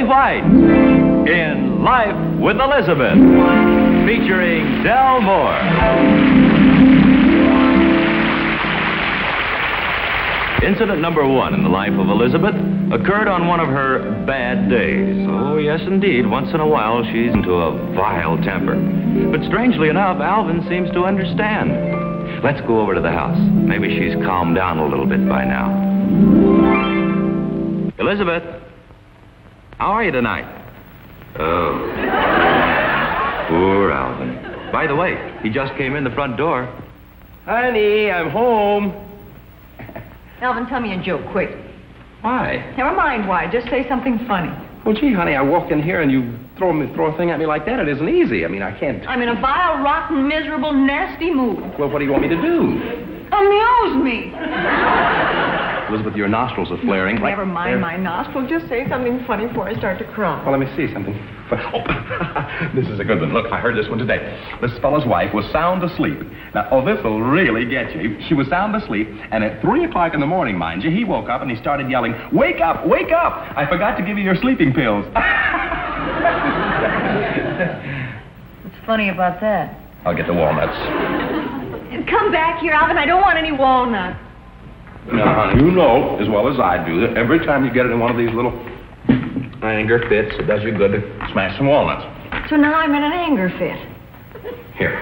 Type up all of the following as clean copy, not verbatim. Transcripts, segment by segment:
White in Life with Elizabeth, featuring Del Moore. Incident number 1 in the life of Elizabeth occurred on one of her bad days. Oh, yes, indeed. Once in a while, she's into a vile temper. But strangely enough, Alvin seems to understand. Let's go over to the house. Maybe she's calmed down a little bit by now. Elizabeth, how are you tonight? Oh, poor Alvin. By the way, he just came in the front door. Honey, I'm home. Alvin, tell me a joke, quick. Why? Never mind why. Just say something funny. Well, gee, honey, I walked in here and you throw a thing at me like that. It isn't easy. I mean, I can't... I'm in a vile, rotten, miserable, nasty mood. Well, what do you want me to do? Amuse me. Elizabeth, your nostrils are flaring. Never mind my nostrils. Just say something funny before I start to cry. Well, let me see something. Oh, this is a good one. Look, I heard this one today. This fellow's wife was sound asleep. Now, this will really get you. She was sound asleep, and at 3 o'clock in the morning, mind you, he woke up and he started yelling, "Wake up, wake up! I forgot to give you your sleeping pills." What's funny about that? I'll get the walnuts. Come back here, Alvin. I don't want any walnuts. Now, honey, you know as well as I do that every time you get it in one of these little anger fits, it does you good to smash some walnuts. So now I'm in an anger fit. Here.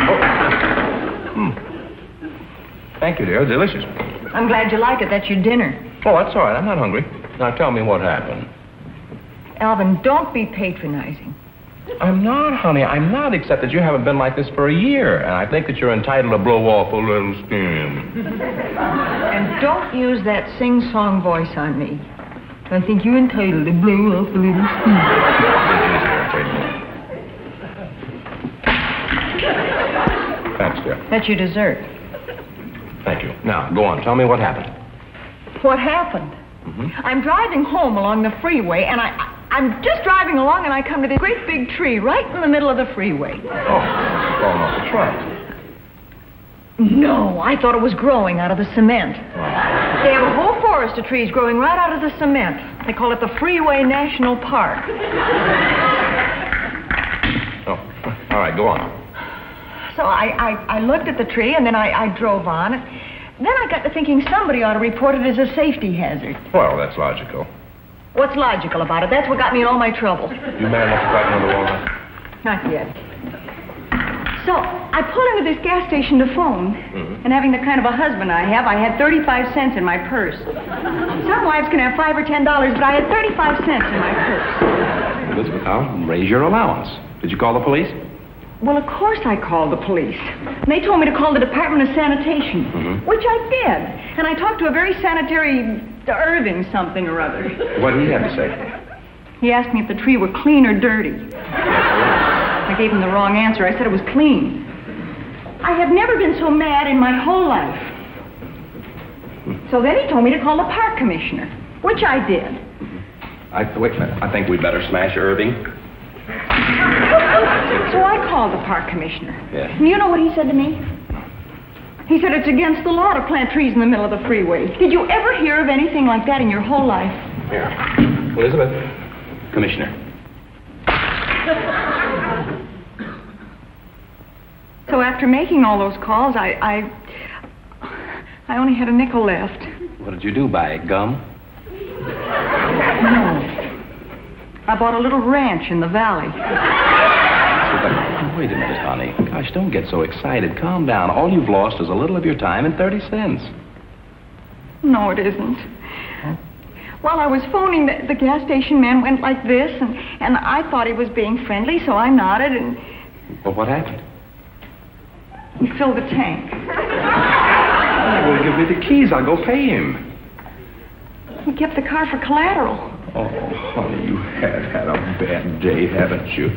Oh. Thank you, dear. Delicious. I'm glad you like it. That's your dinner. Oh, that's all right. I'm not hungry. Now, tell me what happened. Alvin, don't be patronizing. I'm not, honey. I'm not, except that you haven't been like this for a year, and I think that you're entitled to blow off a little steam. And don't use that sing-song voice on me. I think you're entitled to blow off a little steam. Thanks, dear. That's your dessert. Thank you. Now, go on. Tell me what happened. What happened? I'm driving home along the freeway, and I'm just driving along, and I come to this great big tree right in the middle of the freeway. Oh, it's falling off the truck. No, I thought it was growing out of the cement. They have a whole forest of trees growing right out of the cement. They call it the Freeway National Park. Oh, all right, go on. So I looked at the tree, and then I drove on. Then I got to thinking somebody ought to report it as a safety hazard. Well, that's logical. What's logical about it? That's what got me in all my trouble. You man enough to crack another walnut? Not yet. So I pulled into this gas station to phone, and having the kind of a husband I have, I had 35 cents in my purse. Some wives can have $5 or $10, but I had 35 cents in my purse. Elizabeth, I'll raise your allowance. Did you call the police? Well, of course I called the police. And they told me to call the Department of Sanitation, which I did. And I talked to a very sanitary Irving something or other. What did he have to say? He asked me if the tree were clean or dirty. I gave him the wrong answer. I said it was clean. I have never been so mad in my whole life. So then he told me to call the park commissioner, which I did. Wait a minute. I think we'd better smash Irving. So I called the park commissioner. Yeah. And you know what he said to me? He said it's against the law to plant trees in the middle of the freeway. Did you ever hear of anything like that in your whole life? Here. Elizabeth, commissioner. So after making all those calls, I only had a nickel left. What did you do, buy gum? No. I bought a little ranch in the valley. Wait a minute, honey. Gosh, don't get so excited. Calm down. All you've lost is a little of your time and 30 cents. No, it isn't. Huh? While I was phoning, the gas station man went like this, and I thought he was being friendly, so I nodded, and... Well, what happened? He filled the tank. Well, give me the keys. I'll go pay him. He kept the car for collateral. Oh, honey, you have had a bad day, haven't you?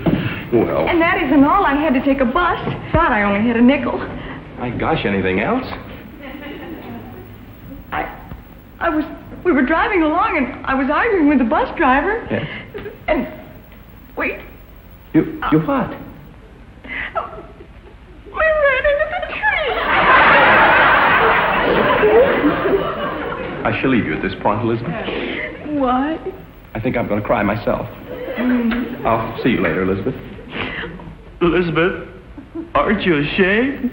Well... And that isn't all. I had to take a bus. Thought I only had a nickel. My gosh, anything else? We were driving along, and I was arguing with the bus driver. Yes? And... Wait. You what? I ran into the tree. I shall leave you at this point, Elizabeth. Why? I think I'm going to cry myself. I'll see you later, Elizabeth. Elizabeth, aren't you ashamed?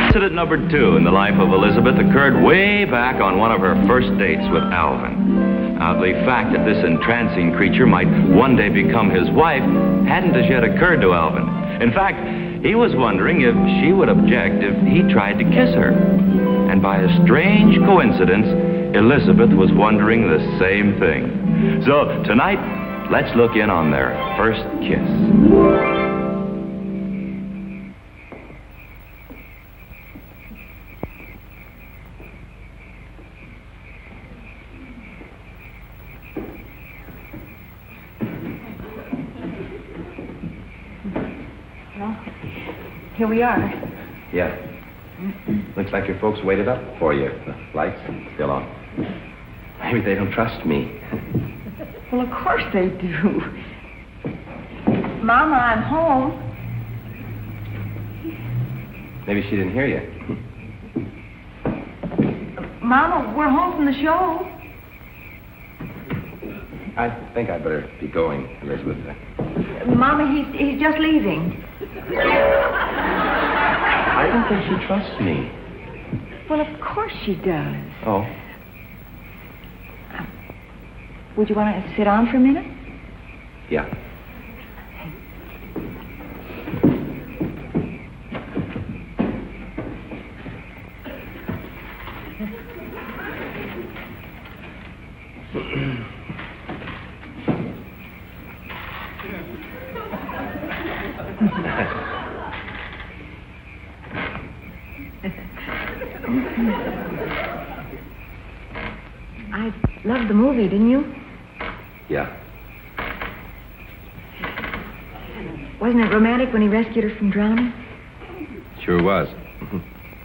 Incident number 2 in the life of Elizabeth occurred way back on one of her first dates with Alvin. Now, the fact that this entrancing creature might one day become his wife hadn't as yet occurred to Alvin. In fact, he was wondering if she would object if he tried to kiss her. And by a strange coincidence, Elizabeth was wondering the same thing. So tonight, let's look in on their first kiss. Here we are. Yeah. Looks like your folks waited up for you. The lights still on. Maybe they don't trust me. Well, of course they do. Mama, I'm home. Maybe she didn't hear you. Mama, we're home from the show. I think I'd better be going, Elizabeth. Mama, he's just leaving. I don't think she trusts me. Well, of course she does. Oh. Would you want to sit down for a minute? Yeah. I loved the movie, didn't you? Yeah. Wasn't it romantic when he rescued her from drowning? Sure was.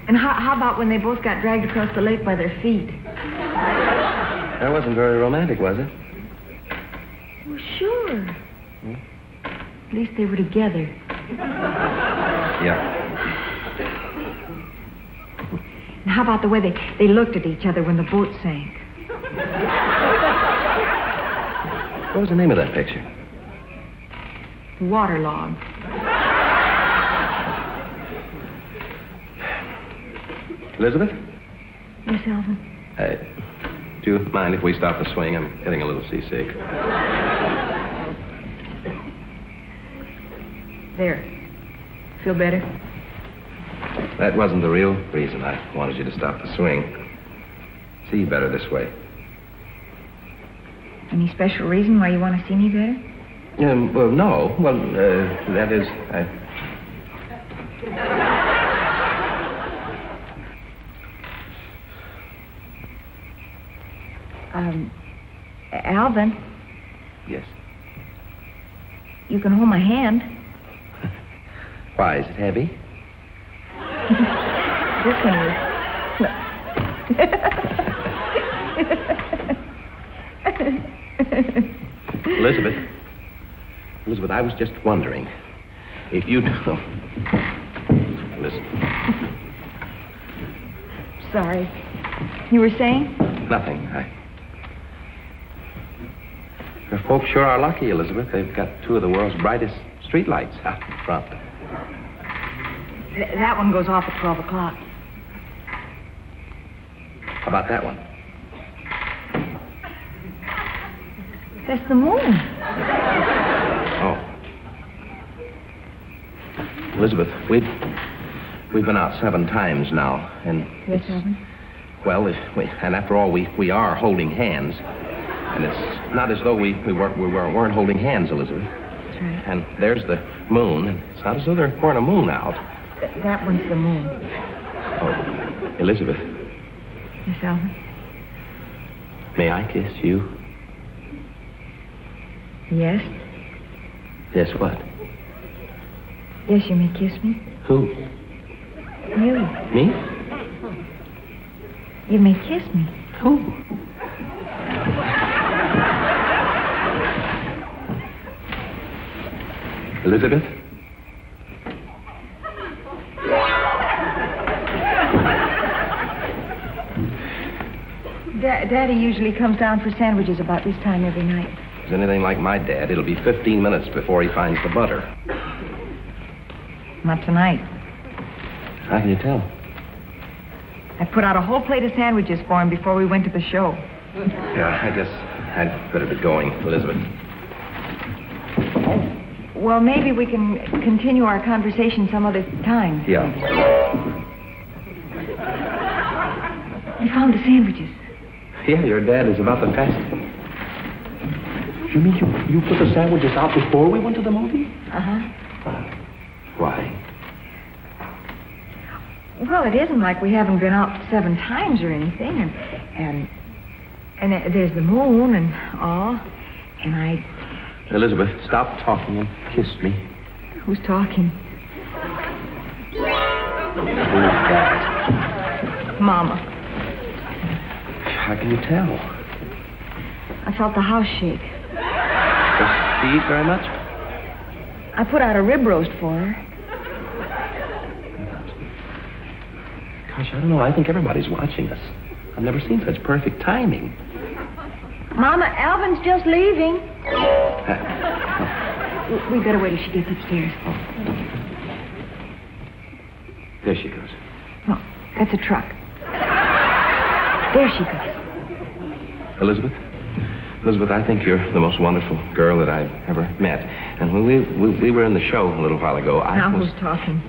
And how about when they both got dragged across the lake by their feet? That wasn't very romantic, was it? Well, sure. At least they were together. Yeah. And how about the way they looked at each other when the boat sank? What was the name of that picture? Waterlogged. Elizabeth? Yes, Alvin? Do you mind if we stop the swing? I'm getting a little seasick. There. Feel better? That wasn't the real reason I wanted you to stop the swing. See better this way. Any special reason why you want to see me better? Well, no. Well, that is, Alvin, Yes. you can hold my hand. Why, is it heavy? This one is. Elizabeth, I was just wondering if you'd... Oh. Listen. Sorry. You were saying? Nothing. Your folks sure are lucky, Elizabeth. They've got two of the world's brightest streetlights out in front. That one goes off at 12 o'clock. How about that one? That's the moon. Oh. Elizabeth, we've been out 7 times now, and... Yes, Alvin? Well, and after all, we are holding hands. And it's not as though we weren't holding hands, Elizabeth. That's right. And there's the moon, and it's not as though there weren't a moon out. That one's the moon. Oh, Elizabeth, Yes, Alvin? may I kiss you? Yes? Yes, what? Yes, you may kiss me. Who? You. Me? You may kiss me. Who? Elizabeth? Daddy usually comes down for sandwiches about this time every night. If it's anything like my dad, it'll be 15 minutes before he finds the butter. Not tonight. How can you tell? I put out a whole plate of sandwiches for him before we went to the show. Yeah, I guess I'd better be going, Elizabeth. Well, maybe we can continue our conversation some other time. Yeah. You found the sandwiches. Yeah, your dad is about to fast. You mean you put the sandwiches out before we went to the movie? Uh-huh. Why? Well, it isn't like we haven't been out 7 times or anything, and there's the moon and all, and I... Elizabeth, stop talking and kiss me. Who's talking? Who's that? Mama. How can you tell? I felt the house shake. Does she eat very much? I put out a rib roast for her. Gosh, I don't know. I think everybody's watching us. I've never seen such perfect timing. Mama, Alvin's just leaving. We better wait till she gets upstairs. There she goes. No, that's a truck. There she goes. Elizabeth, I think you're the most wonderful girl that I've ever met. And when we were in the show a little while ago, I now was... who's talking?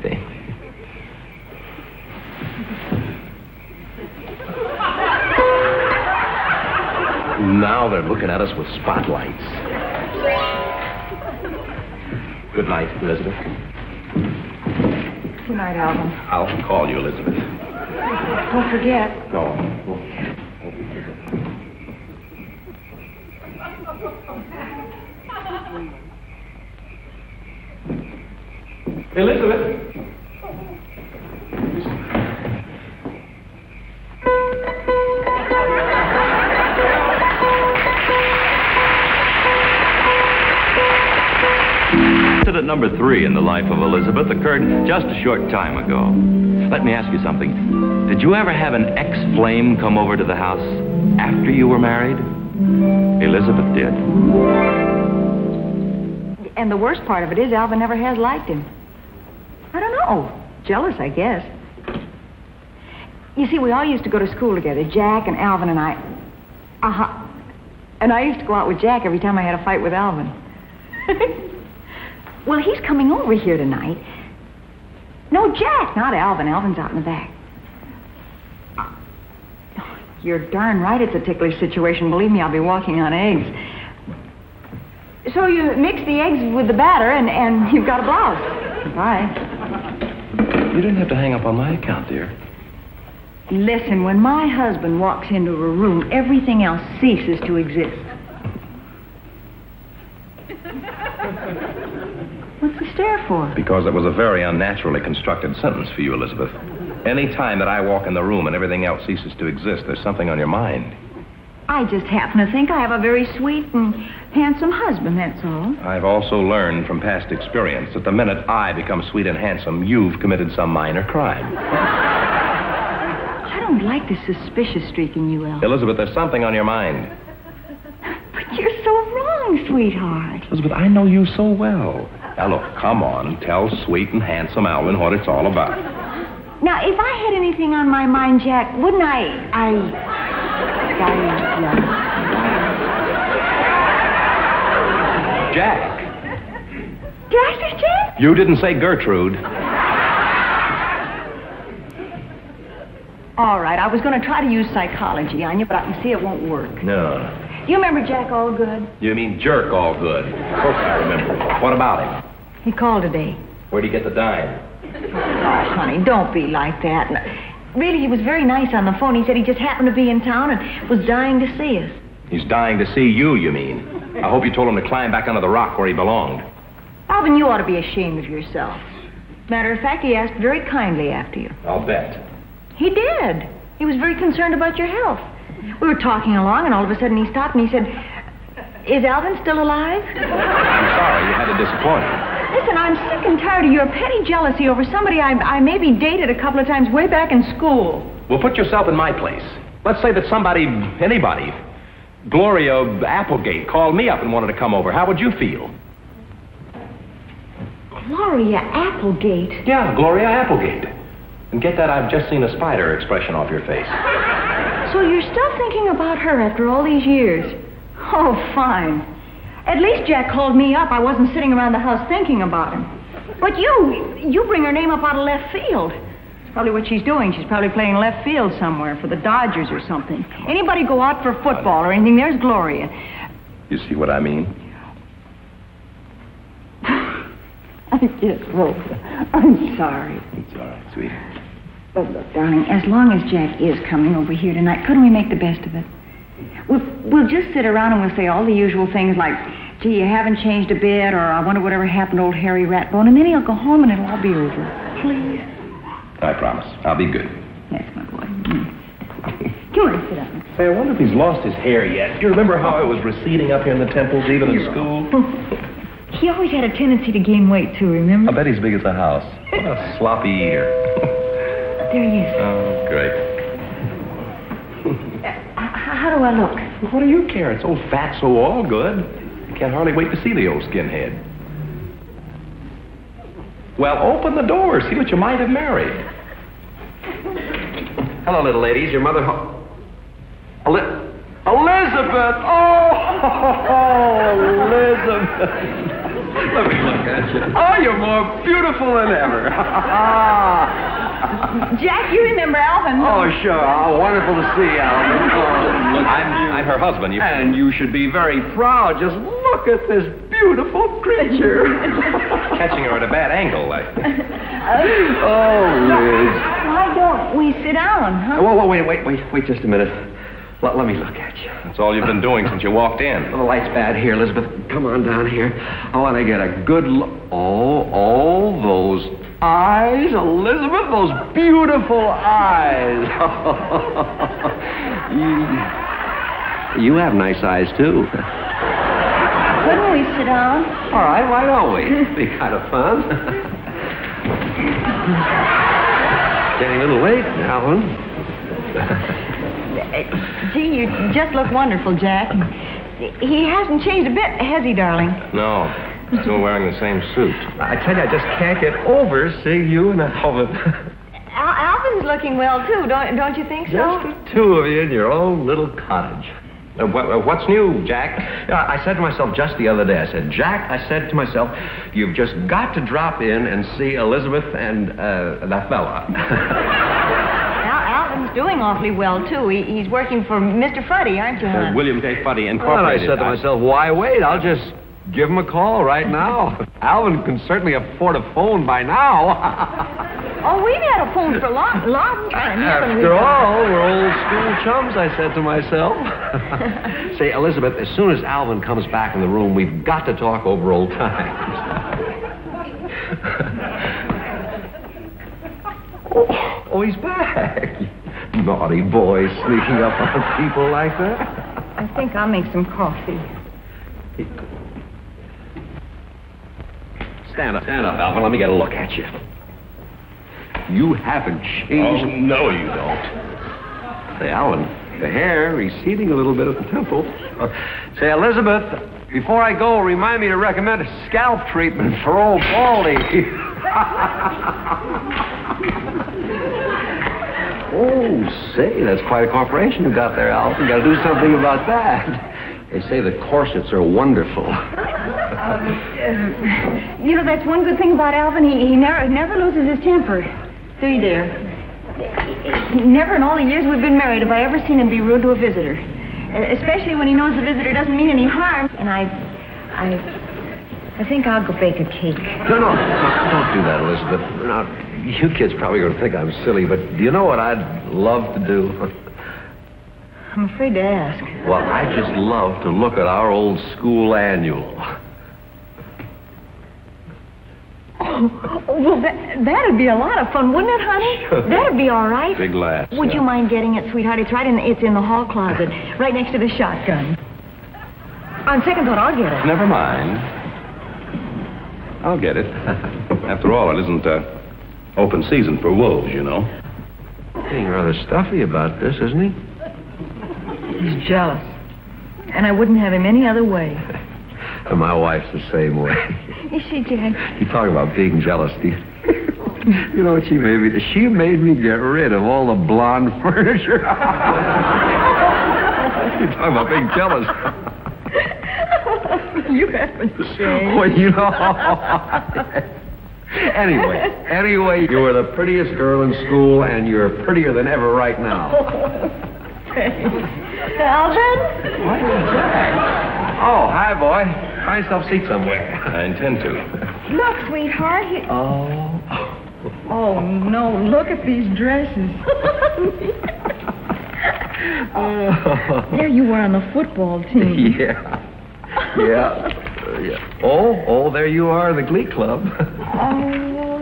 Now they're looking at us with spotlights. Good night, Elizabeth. Good night, Alvin. I'll call you, Elizabeth. Don't forget. No. Elizabeth. Incident number 3 in the life of Elizabeth occurred just a short time ago. Let me ask you something. Did you ever have an ex-flame come over to the house after you were married? Elizabeth did. And the worst part of it is Alvin never has liked him. I don't know. Jealous, I guess. You see, we all used to go to school together, Jack and Alvin and I. Uh-huh. And I used to go out with Jack every time I had a fight with Alvin. Well, he's coming over here tonight. No, Jack, not Alvin. Alvin's out in the back. You're darn right it's a ticklish situation. Believe me, I'll be walking on eggs. So you mix the eggs with the batter, and you've got a blouse. Bye. You didn't have to hang up on my account, dear. Listen, when my husband walks into a room, everything else ceases to exist. What's the stare for? Because it was a very unnaturally constructed sentence for you, Elizabeth. Any time that I walk in the room and everything else ceases to exist, there's something on your mind. I just happen to think I have a very sweet and handsome husband, that's all. I've also learned from past experience that the minute I become sweet and handsome, you've committed some minor crime. I don't like the suspicious streak in you, Al. Elizabeth, there's something on your mind. But you're so wrong, sweetheart. Elizabeth, I know you so well. Now, look, come on. Tell sweet and handsome Alvin what it's all about. Now, if I had anything on my mind, Jack, wouldn't Jack. Did I say Jack? You didn't say Gertrude. All right, I was going to try to use psychology on you, but I can see it won't work. No. Do you remember Jack Allgood? You mean Jerk Allgood? Of course I remember. What about him? He called today. Where'd he get the dime? Oh, honey, don't be like that. Really, he was very nice on the phone. He said he just happened to be in town and was dying to see us. He's dying to see you, you mean? I hope you told him to climb back under the rock where he belonged. Alvin, you ought to be ashamed of yourself. Matter of fact, he asked very kindly after you. I'll bet. He did. He was very concerned about your health. We were talking along, and all of a sudden he stopped and he said, "Is Alvin still alive?" I'm sorry you had to disappoint him. Listen, I'm sick and tired of your petty jealousy over somebody I maybe dated a couple of times way back in school. Well, put yourself in my place. Let's say that anybody, Gloria Applegate, called me up and wanted to come over. How would you feel? Gloria Applegate? Yeah, Gloria Applegate. And get that I've just seen a spider expression off your face. So you're still thinking about her after all these years? Oh, fine. At least Jack called me up. I wasn't sitting around the house thinking about him. But you bring her name up out of left field. That's probably what she's doing. She's probably playing left field somewhere for the Dodgers or something. Anybody go out for football or anything, there's Gloria. You see what I mean? I guess, Rosa. I'm sorry. It's all right, sweetie. But look, darling, as long as Jack is coming over here tonight, couldn't we make the best of it? We'll just sit around and we'll say all the usual things like, gee, you haven't changed a bit, or I wonder whatever happened to old Harry Ratbone, and then he'll go home and it'll all be over. Please? I promise. I'll be good. Yes, my boy. Come on, sit down. Say, I wonder if he's lost his hair yet. Do you remember how it was receding up here in the temples, even in school? He always had a tendency to gain weight, too, remember? I bet he's big as a house. What a sloppy eater. There he is. Oh, great. How do I look? What do you care? It's old Fatso all good. Can't hardly wait to see the old skinhead. Well, open the door. See what you might have married. Hello, little ladies. Your mother... Elizabeth! Oh, Elizabeth! Let me look at you. Oh, you're more beautiful than ever. Jack, you remember Alvin? Oh, sure. Oh, wonderful to see, Alvin. Oh, look, I'm her husband. And you should be very proud. Just look at this beautiful creature. Catching her at a bad angle, like. Oh, Liz. Why don't we sit down, huh? Whoa, wait just a minute. Let me look at you. That's all you've been doing since you walked in. Oh, the light's bad here, Elizabeth. Come on down here. I want to get a good look. Oh, those eyes, Elizabeth, those beautiful eyes. You have nice eyes, too. Couldn't we sit down? All right, why don't we? It'd be kind of fun. Getting a little late, Alan. Gee, you just look wonderful, Jack. He hasn't changed a bit, has he, darling? No. Still wearing the same suit. I tell you, I just can't get over seeing you and Alvin. Alvin's looking well, too. Don't you think so? Just the two of you in your own little cottage. What's new, Jack? I said to myself just the other day, I said, Jack, I said to myself, you've just got to drop in and see Elizabeth and that fella. Alvin's doing awfully well, too. He's working for Mr. Fuddy, aren't you, hon? William J. Fuddy Well, Incorporated. I said to myself, why wait? I'll just give him a call right now. Alvin can certainly afford a phone by now. Oh, we've had a phone for a long time, haven't we? After all, we're old school chums, I said to myself. Say, Elizabeth, as soon as Alvin comes back in the room, we've got to talk over old times. Oh, he's back. Naughty boy, sneaking up on people like that. I think I'll make some coffee. Stand up, Alvin. Let me get a look at you. You haven't changed. Oh, no, you don't. Say, Alvin, the hair receding a little bit at the temple. Say, Elizabeth, before I go, remind me to recommend a scalp treatment for old Baldy. Oh, say, that's quite a corporation you got there, Alvin. Got to do something about that. They say the corsets are wonderful. You know, that's one good thing about Alvin. He never loses his temper. Do you, dear? Never in all the years we've been married have I ever seen him be rude to a visitor. Especially when he knows the visitor doesn't mean any harm. And I think I'll go bake a cake. No, don't do that, Elizabeth. Now, you kids probably going to think I'm silly, but do you know what I'd love to do? I'm afraid to ask. Well, I'd just love to look at our old school annual. Oh, well, that'd be a lot of fun, wouldn't it, honey? Sure. That'd be all right. Big laughs. Would you mind getting it, sweetheart? It's in the hall closet, right next to the shotgun. On second thought, I'll get it. Never mind. I'll get it. After all, it isn't open season for wolves, you know. Being rather stuffy about this, isn't he? He's jealous. And I wouldn't have him any other way. And my wife's the same way. Is she, Jack? You talk about being jealous, Steve. You know what she made me? She made me get rid of all the blonde furniture. You talking about being jealous? You haven't changed. Well, you know. Anyway, you were the prettiest girl in school, and you're prettier than ever right now. Alvin? What is that? Oh, hi, boy. Find yourself a seat somewhere. I intend to. Look, sweetheart. Oh, no. Look at these dresses. There you were on the football team. Yeah. Oh, there you are in the Glee Club.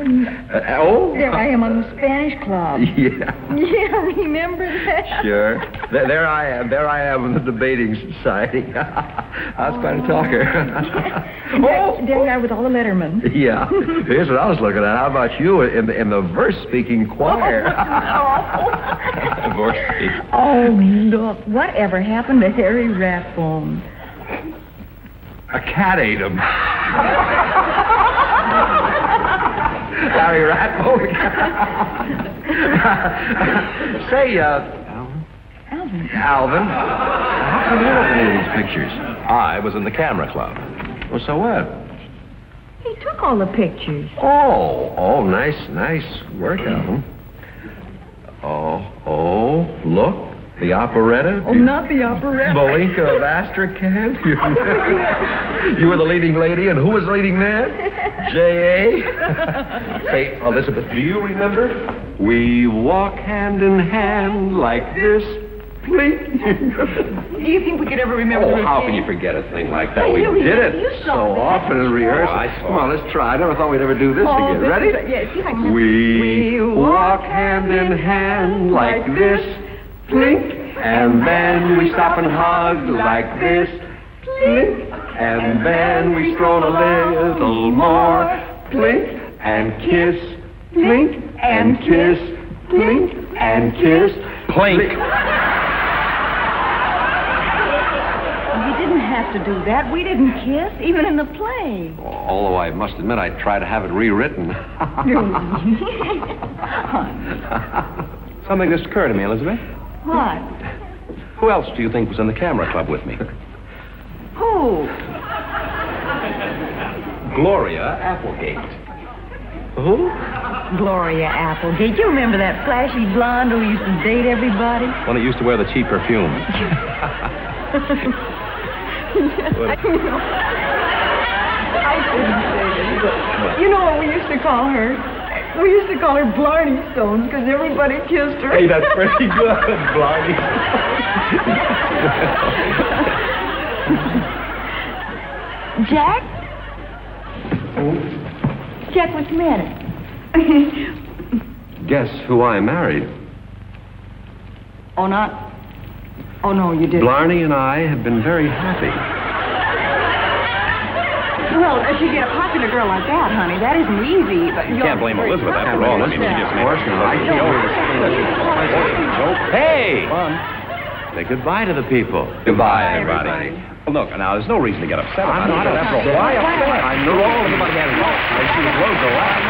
There I am on the Spanish club. Yeah. Yeah, remember that? Sure. There I am in the debating society. I was quite a talker. There you are with all the lettermen. Yeah. Here's what I was looking at. How about you in the verse-speaking choir? Oh, look. Whatever happened to Harry Rathbone? A cat ate him. Harry Rathbone. Say, Alvin, how come you look at any of these pictures? I was in the camera club. Well, so what? He took all the pictures. Oh, nice work, Alvin. Oh, look. The operetta? Oh, not the operetta. Malinka of Astrakhan? You were the leading lady, and who was the leading man? J.A.? Say, Elizabeth, do you remember? We walk hand in hand like this. Blink. Do you think we could ever remember the how routine? can you forget a thing like that? Hey, We you did remember- it you so saw that. often in rehearsal. Come on, let's try. I never thought we'd ever do this again. this Ready? is- yeah, see if I can- We walk hand in hand like this. Blink. And then we stop and hug like this. Blink. And then we stroll a little more. Blink. And kiss. Blink. And kiss. Blink. And kiss. Plink. You didn't have to do that. We didn't kiss, even in the play. Although I must admit I'd try to have it rewritten. Something just occurred to me, Elizabeth. What? Who else do you think was in the camera club with me? Who? Gloria Applegate. Who? Gloria Applegate. You remember that flashy blonde who used to date everybody? One that used to wear the cheap perfume. I shouldn't say this, but you know what we used to call her? We used to call her Blarney Stones because everybody kissed her. Hey, that's pretty good, Blarney. Jack? Jack, what's the matter? Guess who I married? Oh, not... Oh, no, you didn't. Blarney and I have been very happy. Well, if you get a popular girl like that, honey, that isn't easy. But You can't blame Elizabeth after all. I mean, she just made Hey! Say goodbye to the people. Goodbye, everybody. Well, look, now, there's no reason to get upset I'm about not it. After all, upset. why upset? I know. Everybody had loads of laughs.